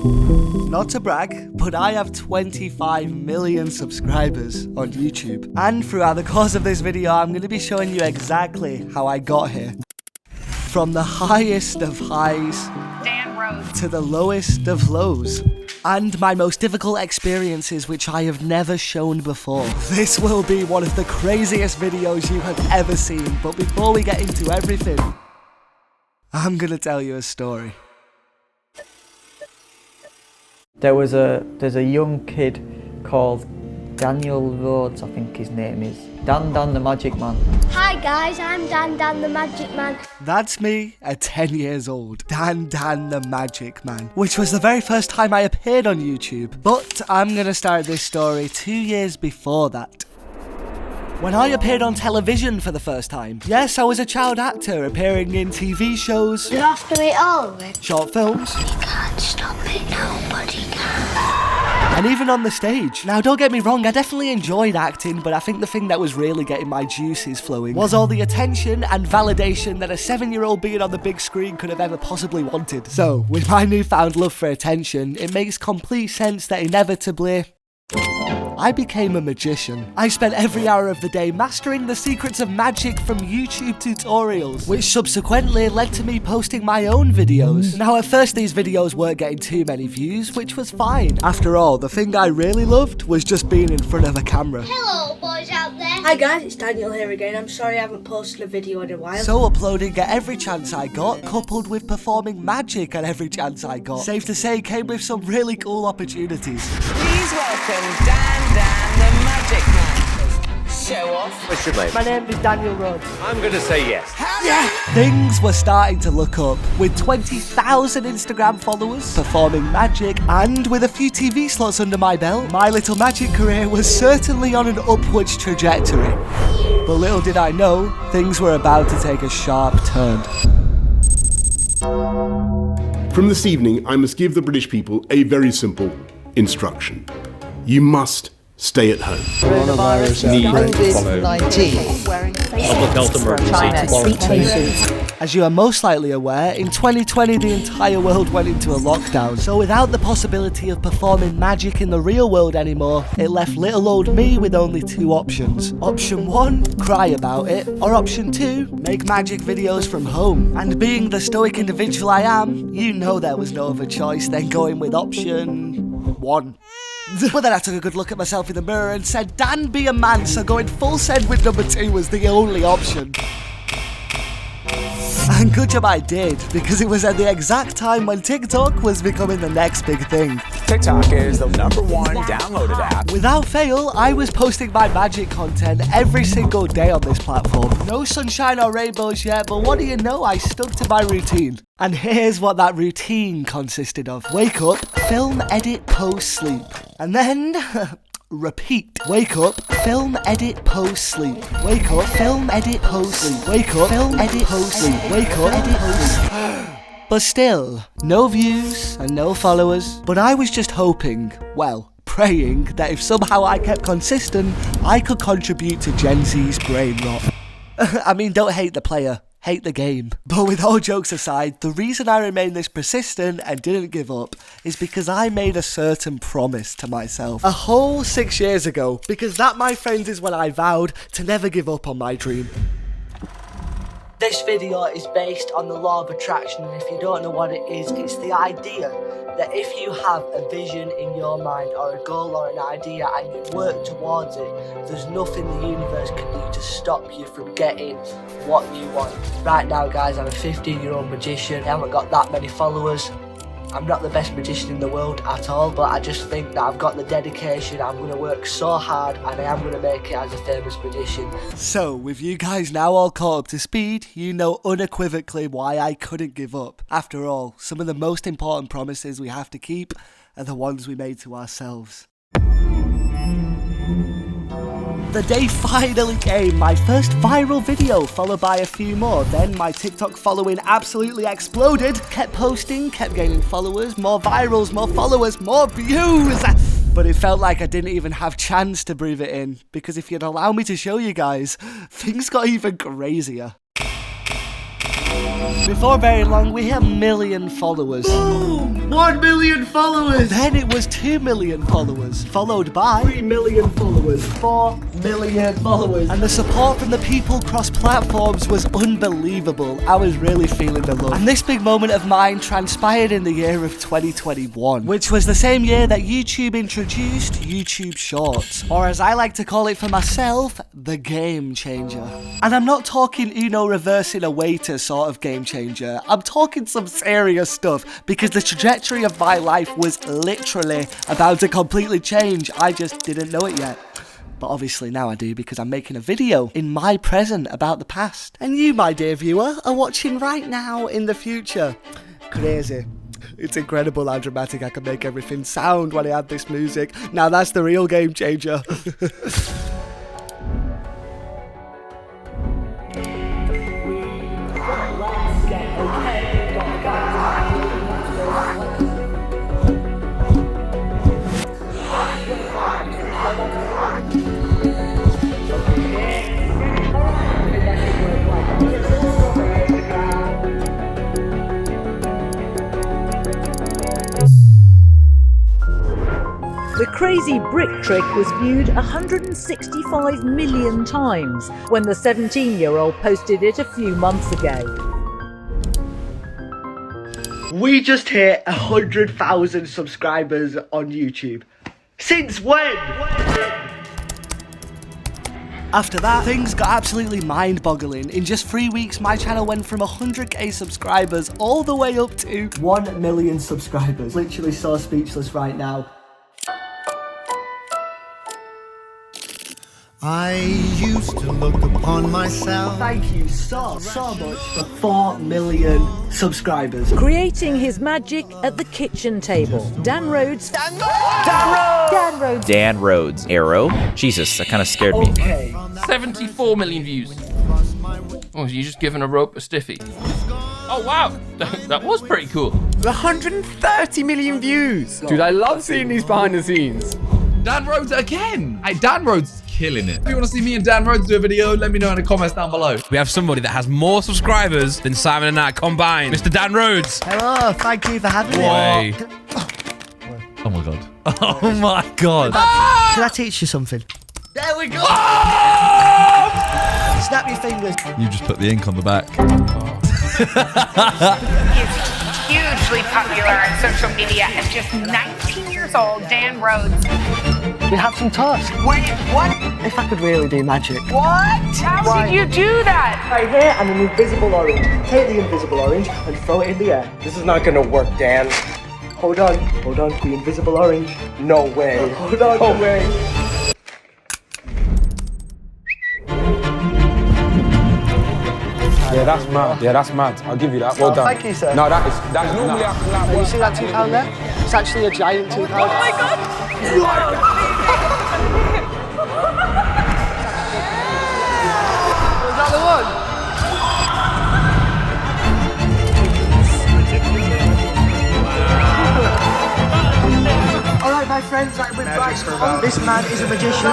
Not to brag, but I have 25 million subscribers on YouTube. And throughout the course of this video, I'm going to be showing you exactly how I got here. From the highest of highs Rhodes to the lowest of lows. And my most difficult experiences which I have never shown before. This will be one of the craziest videos you have ever seen, but before we get into everything, I'm gonna tell you a story. There's a young kid called Daniel Rhodes, I think his name is. Dan the Magic Man. Hi guys, I'm Dan the Magic Man. That's me at 10 years old, Dan the Magic Man, which was the very first time I appeared on YouTube. But I'm gonna start this story 2 years before that, when I appeared on television for the first time. Yes, I was a child actor appearing in TV shows, You have to eat all of it. short films, You can't stop it, nobody can. and even on the stage. Now don't get me wrong, I definitely enjoyed acting, but I think the thing that was really getting my juices flowing was all the attention and validation that a 7-year-old being on the big screen could have ever possibly wanted. So, with my newfound love for attention, it makes complete sense that inevitably I became a magician. I spent every hour of the day mastering the secrets of magic from YouTube tutorials, which subsequently led to me posting my own videos. Now at first these videos weren't getting too many views, which was fine. After all, the thing I really loved was just being in front of a camera. Hello boys out there. Hi guys, it's Daniel here again. I'm sorry I haven't posted a video in a while. So uploading at every chance I got, coupled with performing magic at every chance I got, safe to say came with some really cool opportunities. Please welcome Dan the Magic Man. Show off. What's your name? My name is Daniel Rhodes. I'm gonna say yes. Things were starting to look up, with 20,000 Instagram followers, performing magic, and with a few TV slots under my belt, my little magic career was certainly on an upwards trajectory. But little did I know, things were about to take a sharp turn. From this evening, I must give the British people a very simple instruction. You must stay at home. Coronavirus COVID-19. Public health emergency. Quarantine. As you are most likely aware, in 2020 the entire world went into a lockdown, so without the possibility of performing magic in the real world anymore, it left little old me with only two options. Option 1, cry about it, or option 2, make magic videos from home. And being the stoic individual I am, you know there was no other choice than going with option 1. But then I took a good look at myself in the mirror and said, Dan, be a man, so going full send with number 2 was the only option. And good job I did, because it was at the exact time when TikTok was becoming the next big thing. TikTok is the #1 downloaded app. Without fail, I was posting my magic content every single day on this platform. No sunshine or rainbows yet, but what do you know, I stuck to my routine. And here's what that routine consisted of. Wake up, film, edit, post, sleep. And then repeat. Wake up, film, edit, post, sleep. Wake up, film, edit, post, sleep. Wake up, film, edit, post, sleep. Wake up, edit, post, sleep. But still, no views and no followers. But I was just hoping, well, praying that if somehow I kept consistent, I could contribute to Gen Z's brain rot. I mean, don't hate the player, hate the game. But with all jokes aside, the reason I remained this persistent and didn't give up is because I made a certain promise to myself a whole 6 years ago, because that, my friends, is when I vowed to never give up on my dream. This video is based on the law of attraction, and if you don't know what it is, it's the idea that if you have a vision in your mind or a goal or an idea and you work towards it, there's nothing the universe can do to stop you from getting what you want. Right now guys, I'm a 15-year-old magician. I haven't got that many followers. I'm not the best magician in the world at all, but I just think that I've got the dedication. I'm going to work so hard and I am going to make it as a famous magician. So, with you guys now all caught up to speed, you know unequivocally why I couldn't give up. After all, some of the most important promises we have to keep are the ones we made to ourselves. The day finally came, my first viral video followed by a few more. Then my TikTok following absolutely exploded, kept posting, kept gaining followers, more virals, more followers, more views. But it felt like I didn't even have chance to breathe it in, because if you'd allow me to show you guys, things got even crazier. Before very long, we hit 1 million followers. 1 million followers! Then it was 2 million followers, followed by 3 million followers. 4 million followers. and the support from the people cross platforms was unbelievable. I was really feeling the love. And this big moment of mine transpired in the year of 2021, which was the same year that YouTube introduced YouTube Shorts, or as I like to call it for myself, the game changer. And I'm not talking Uno reversing a waiter sort of game changer. I'm talking some serious stuff, because the trajectory of my life was literally about to completely change. I just didn't know it yet. But obviously now I do, because I'm making a video in my present about the past. And you, my dear viewer, are watching right now in the future. Crazy. It's incredible how dramatic I can make everything sound when I add this music. Now that's the real game changer. The crazy brick trick was viewed 165 million times when the 17-year-old posted it a few months ago. We just hit 100,000 subscribers on YouTube. Since when? After that, things got absolutely mind-boggling. In just 3 weeks, my channel went from 100k subscribers all the way up to 1 million subscribers. Literally so speechless right now. I used to look upon myself. Thank you so much for 4 million subscribers. Creating his magic at the kitchen table. Dan Rhodes. Dan Rhodes. Arrow? Jesus, that kind of scared me. Okay. 74 million views. Oh, you just given a rope a stiffy. Oh wow, that was pretty cool. 130 million views. Dude, I love seeing these behind the scenes. Dan Rhodes again. Hey, Dan Rhodes is killing it. If you want to see me and Dan Rhodes do a video, let me know in the comments down below. We have somebody that has more subscribers than Simon and I combined. Mr. Dan Rhodes. Hello, thank you for having me. Oh my god. Oh my god. Can I teach you something? There we go. Snap your fingers. You just put the ink on the back. Hugely popular on social media at just 19 years old, Dan Rhodes. We have some toast. Wait, what? If I could really do magic. What? How did you do that? Right here, and an invisible orange. Take the invisible orange and throw it in the air. This is not gonna work, Dan. Hold on, the invisible orange. No way. Hold on, no way. Yeah, that's mad. Yeah, that's mad. I'll give you that. Well done. Thank you, sir. No, that's normally I you see that £2 there? It's actually a giant £2. Oh my god! Was that the one? Alright, my friends, like with Bryce, this man is a magician.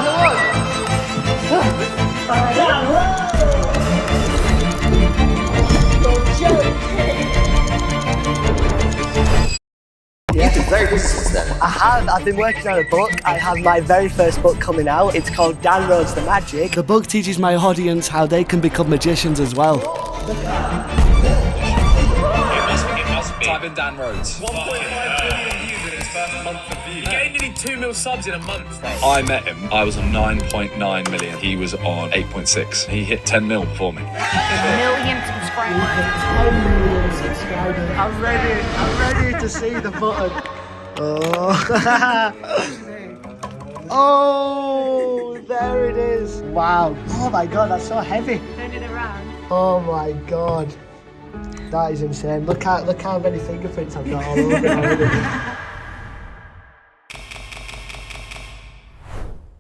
I've been working on a book. I have my very first book coming out. It's called Dan Rhodes the Magic. The book teaches my audience how they can become magicians as well. It must be. Type in Dan Rhodes. 1.5 million views in his first month of views. He gained nearly 2 mil subs in a month. I met him. I was on 9.9 million. He was on 8.6. He hit 10 mil before me. Million subscribers. 10 million subscribers. I'm ready to see the button. Oh. Oh, there it is. Wow. Oh my god, that's so heavy. Turn it around. Oh my god. That is insane. Look how many fingerprints I've got all over it already.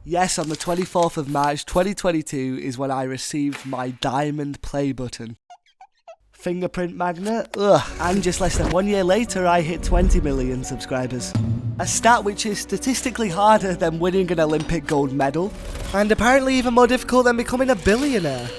Yes, on the 24th of March 2022 is when I received my diamond play button. Fingerprint magnet? Ugh. And just less than 1 year later, I hit 20 million subscribers. A stat which is statistically harder than winning an Olympic gold medal, and apparently even more difficult than becoming a billionaire.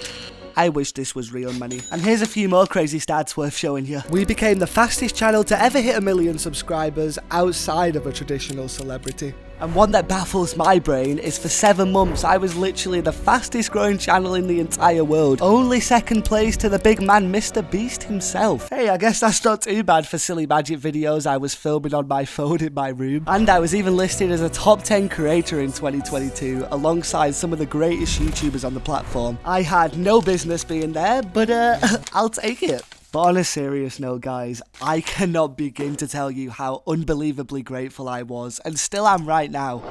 I wish this was real money. And here's a few more crazy stats worth showing you. We became the fastest channel to ever hit 1 million subscribers outside of a traditional celebrity. And one that baffles my brain is for 7 months I was literally the fastest growing channel in the entire world, only second place to the big man Mr. Beast himself. Hey, I guess that's not too bad for silly magic videos I was filming on my phone in my room. And I was even listed as a top 10 creator in 2022 alongside some of the greatest YouTubers on the platform. I had no business being there, but I'll take it. But on a serious note, guys, I cannot begin to tell you how unbelievably grateful I was, and still am right now.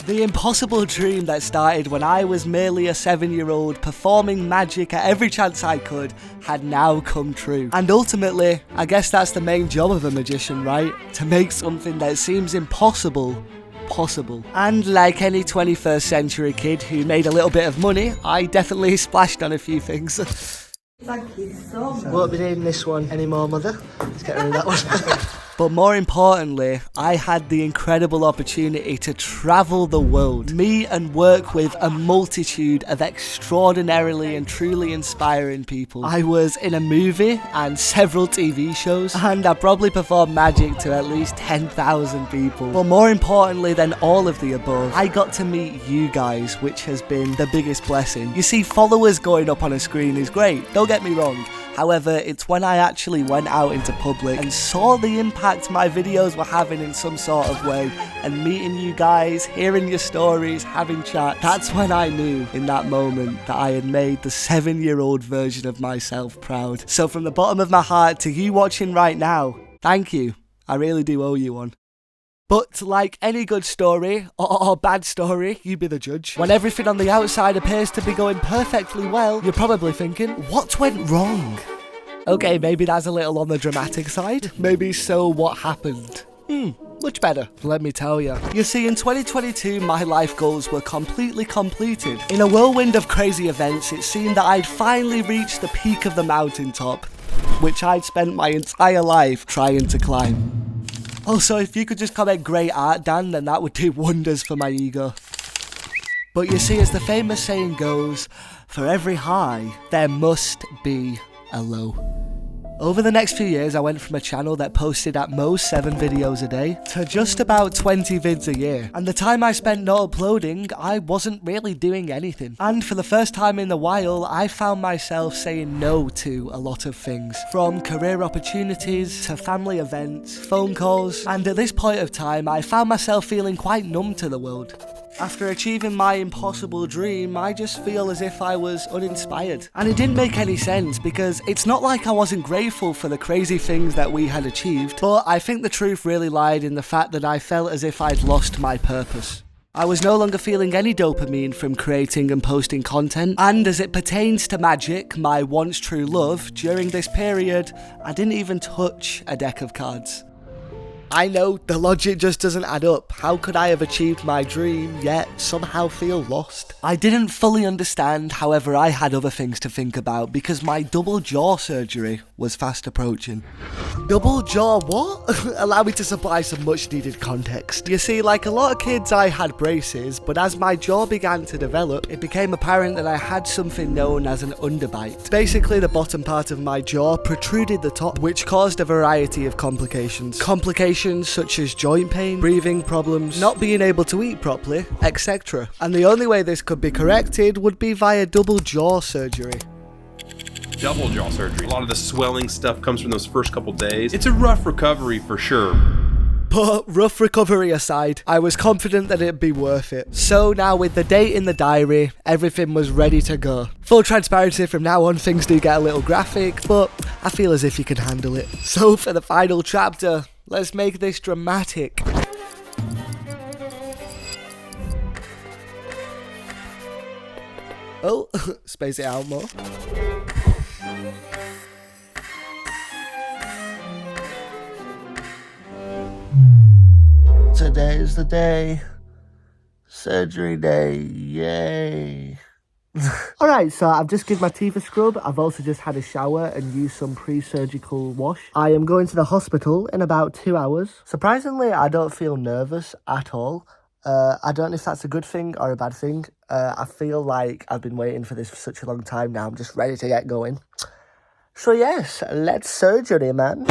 The impossible dream that started when I was merely a 7-year-old performing magic at every chance I could had now come true. And ultimately, I guess that's the main job of a magician, right? To make something that seems impossible possible. And like any 21st century kid who made a little bit of money, I definitely splashed on a few things. Thank you so much. Won't be needing this one anymore, mother. Let's get rid of that one. But more importantly, I had the incredible opportunity to travel the world, meet and work with a multitude of extraordinarily and truly inspiring people. I was in a movie and several TV shows, and I probably performed magic to at least 10,000 people. But more importantly than all of the above, I got to meet you guys, which has been the biggest blessing. You see, followers going up on a screen is great, don't get me wrong. However, it's when I actually went out into public and saw the impact my videos were having in some sort of way, and meeting you guys, hearing your stories, having chat, that's when I knew in that moment that I had made the 7-year-old version of myself proud. So from the bottom of my heart to you watching right now, thank you. I really do owe you one. But like any good story, or bad story, you be the judge. When everything on the outside appears to be going perfectly well, you're probably thinking, what went wrong? Okay, maybe that's a little on the dramatic side. Maybe so what happened? Much better, let me tell you. You see, in 2022, my life goals were completely completed. In a whirlwind of crazy events, it seemed that I'd finally reached the peak of the mountaintop, which I'd spent my entire life trying to climb. Also, if you could just comment great art, Dan, then that would do wonders for my ego. But you see, as the famous saying goes, for every high, there must be a low. Over the next few years, I went from a channel that posted at most 7 videos a day to just about 20 vids a year. And the time I spent not uploading, I wasn't really doing anything. And for the first time in a while, I found myself saying no to a lot of things. From career opportunities, to family events, phone calls, and at this point of time, I found myself feeling quite numb to the world. After achieving my impossible dream, I just feel as if I was uninspired. And it didn't make any sense because it's not like I wasn't grateful for the crazy things that we had achieved, but I think the truth really lied in the fact that I felt as if I'd lost my purpose. I was no longer feeling any dopamine from creating and posting content, and as it pertains to magic, my once true love, during this period, I didn't even touch a deck of cards. I know, the logic just doesn't add up. How could I have achieved my dream, yet somehow feel lost? I didn't fully understand, however I had other things to think about because my double jaw surgery was fast approaching. Double jaw what? Allow me to supply some much needed context. You see, like a lot of kids, I had braces, but as my jaw began to develop, it became apparent that I had something known as an underbite. Basically, the bottom part of my jaw protruded the top, which caused a variety of complications. Complications such as joint pain, breathing problems, not being able to eat properly, etc. And the only way this could be corrected would be via double jaw surgery. Double jaw surgery. A lot of the swelling stuff comes from those first couple days. It's a rough recovery for sure. But rough recovery aside, I was confident that it'd be worth it. So now with the date in the diary, everything was ready to go. Full transparency, from now on things do get a little graphic, but I feel as if you can handle it. So for the final chapter, let's make this dramatic. Oh, space it out more. Today is the day. Surgery day, yay. Alright, so I've just given my teeth a scrub. I've also just had a shower and used some pre-surgical wash. I am going to the hospital in about 2 hours. Surprisingly, I don't feel nervous at all. I don't know if that's a good thing or a bad thing. I feel like I've been waiting for this for such a long time now. I'm just ready to get going. So yes, let's surgery, man.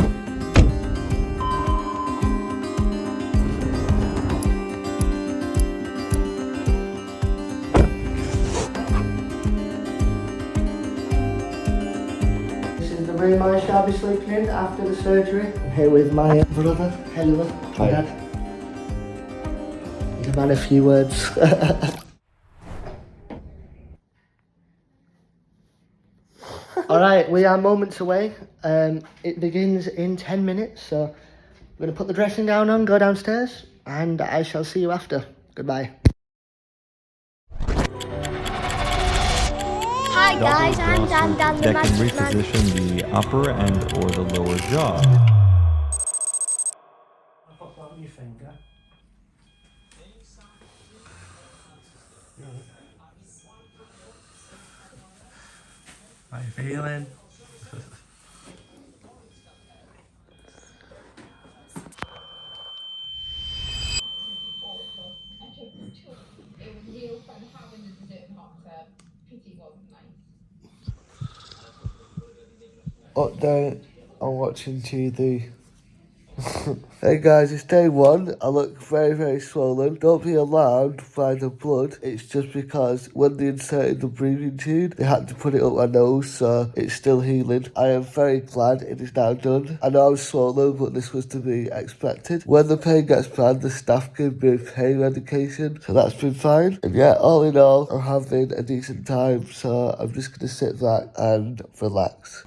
This is the room I shall be sleeping in after the surgery. I'm here with my brother, Hello. Hi, Dad. The man, a few words. Alright, we are moments away. It begins in 10 minutes, so I'm going to put the dressing gown on, go downstairs, and I shall see you after. Goodbye. Hi guys, I'm Dan Dan the that can Magic Man. reposition the upper and or the lower jaw. How you feeling? Update, I'm watching TV. Hey guys, it's day one. I look very, very swollen. Don't be alarmed by the blood. It's just because when they inserted the breathing tube, they had to put it up my nose, so it's still healing. I am very glad it is now done. I know I'm swollen, but this was to be expected. When the pain gets bad, the staff give me pain medication, so that's been fine. And yeah, all in all, I'm having a decent time, so I'm just gonna sit back and relax.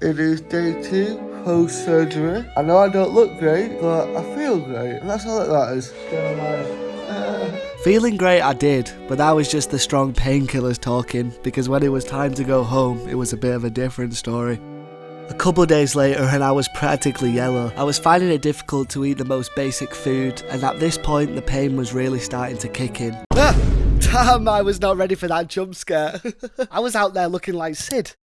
It is day 2 post-surgery. I know I don't look great, but I feel great, and that's all that matters. Still alive. Feeling great I did, but that was just the strong painkillers talking, because when it was time to go home, it was a bit of a different story. A couple days later and I was practically yellow. I was finding it difficult to eat the most basic food, and at this point the pain was really starting to kick in. Ah! Damn, I was not ready for that jump scare. I was out there looking like Sid.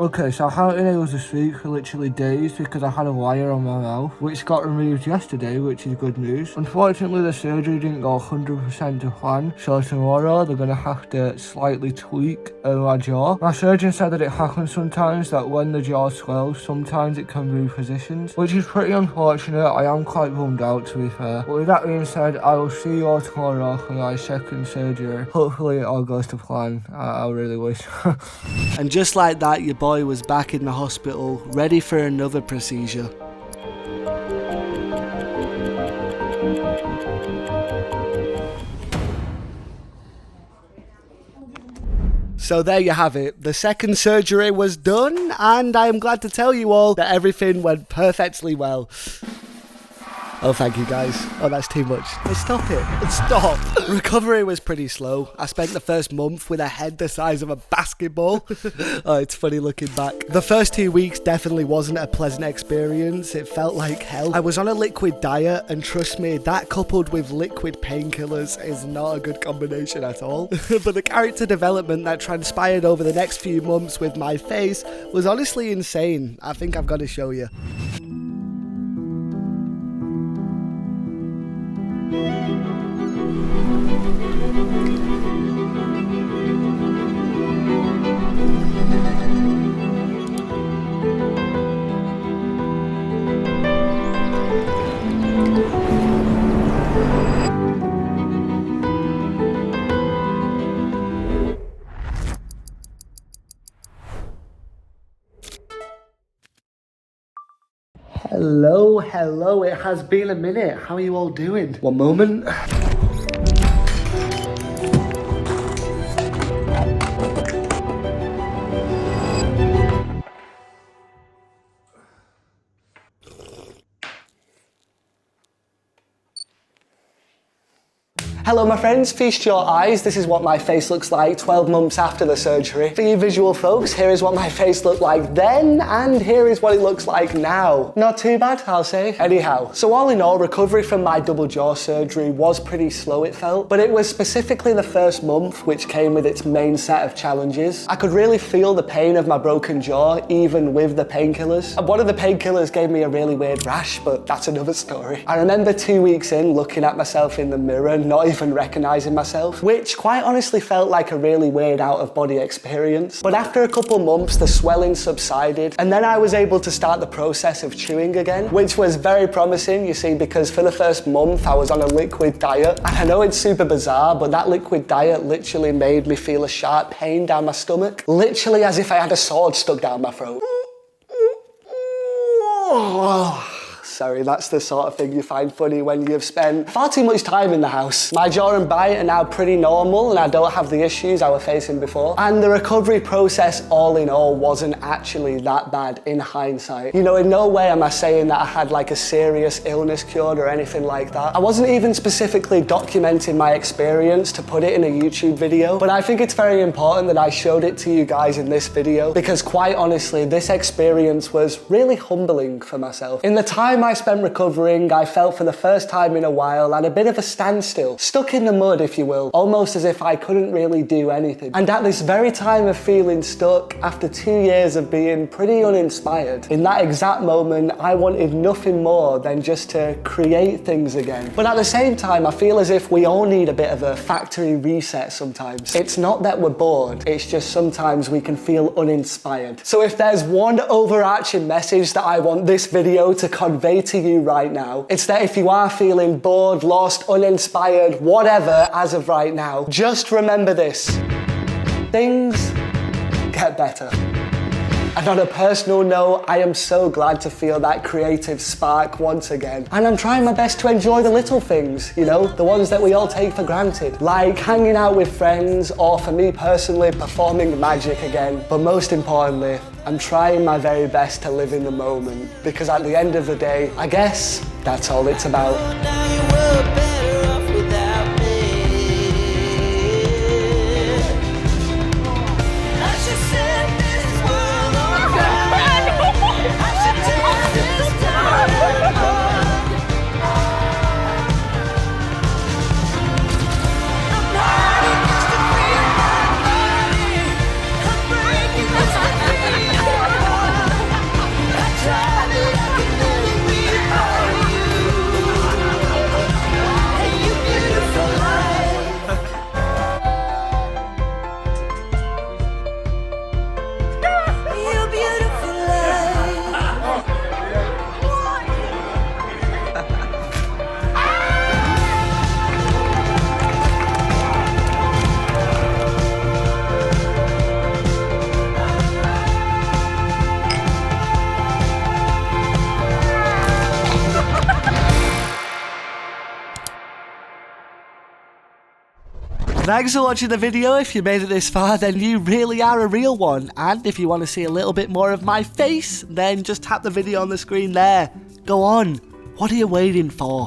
Okay, so I haven't been able to speak for literally days because I had a wire on my mouth, which got removed yesterday, which is good news. Unfortunately, the surgery didn't go 100% to plan, so tomorrow they're going to have to slightly tweak my jaw. My surgeon said that it happens sometimes, that when the jaw swells, sometimes it can move positions, which is pretty unfortunate. I am quite bummed out, to be fair. But with that being said, I will see you all tomorrow for my second surgery. Hopefully it all goes to plan. I really wish. And just like that, your boy was back in the hospital, ready for another procedure. So there you have it. The second surgery was done, and I am glad to tell you all that everything went perfectly well. Oh, thank you guys. Oh, that's too much. Stop it. Stop. Recovery was pretty slow. I spent the first month with a head the size of a basketball. Oh, it's funny looking back. The first 2 weeks definitely wasn't a pleasant experience. It felt like hell. I was on a liquid diet, and trust me, that coupled with liquid painkillers is not a good combination at all. But the character development that transpired over the next few months with my face was honestly insane. I think I've got to show you. Hello, it has been a minute. How are you all doing? One moment. Hello my friends, feast your eyes. This is what my face looks like 12 months after the surgery. For you visual folks, here is what my face looked like then, and here is what it looks like now. Not too bad, I'll say. Anyhow, so all in all, recovery from my double jaw surgery was pretty slow, it felt, but it was specifically the first month which came with its main set of challenges. I could really feel the pain of my broken jaw, even with the painkillers. And one of the painkillers gave me a really weird rash, but that's another story. I remember 2 weeks in looking at myself in the mirror, not even recognizing myself, which quite honestly felt like a really weird out-of-body experience. But after a couple months, the swelling subsided, and then I was able to start the process of chewing again, which was very promising, you see, because for the first month I was on a liquid diet. And I know it's super bizarre, but that liquid diet literally made me feel a sharp pain down my stomach, literally as if I had a sword stuck down my throat. Sorry, that's the sort of thing you find funny when you've spent far too much time in the house. My jaw and bite are now pretty normal and I don't have the issues I was facing before. And the recovery process, all in all, wasn't actually that bad in hindsight. You know, in no way am I saying that I had like a serious illness cured or anything like that. I wasn't even specifically documenting my experience to put it in a YouTube video, but I think it's very important that I showed it to you guys in this video because quite honestly, this experience was really humbling for myself. In the time I spent recovering, I felt for the first time in a while at a bit of a standstill, stuck in the mud if you will, almost as if I couldn't really do anything. And at this very time of feeling stuck, after 2 years of being pretty uninspired, in that exact moment I wanted nothing more than just to create things again. But at the same time I feel as if we all need a bit of a factory reset sometimes. It's not that we're bored, it's just sometimes we can feel uninspired. So if there's one overarching message that I want this video to convey to you right now, it's that if you are feeling bored, lost, uninspired, whatever as of right now, just remember this: things get better. And on a personal note, I am so glad to feel that creative spark once again. And I'm trying my best to enjoy the little things, you know, the ones that we all take for granted, like hanging out with friends, or for me personally, performing magic again. But most importantly, I'm trying my very best to live in the moment, because at the end of the day, I guess that's all it's about. Thanks for watching the video. If you made it this far, then you really are a real one. And if you want to see a little bit more of my face, then just tap the video on the screen there. Go on. What are you waiting for?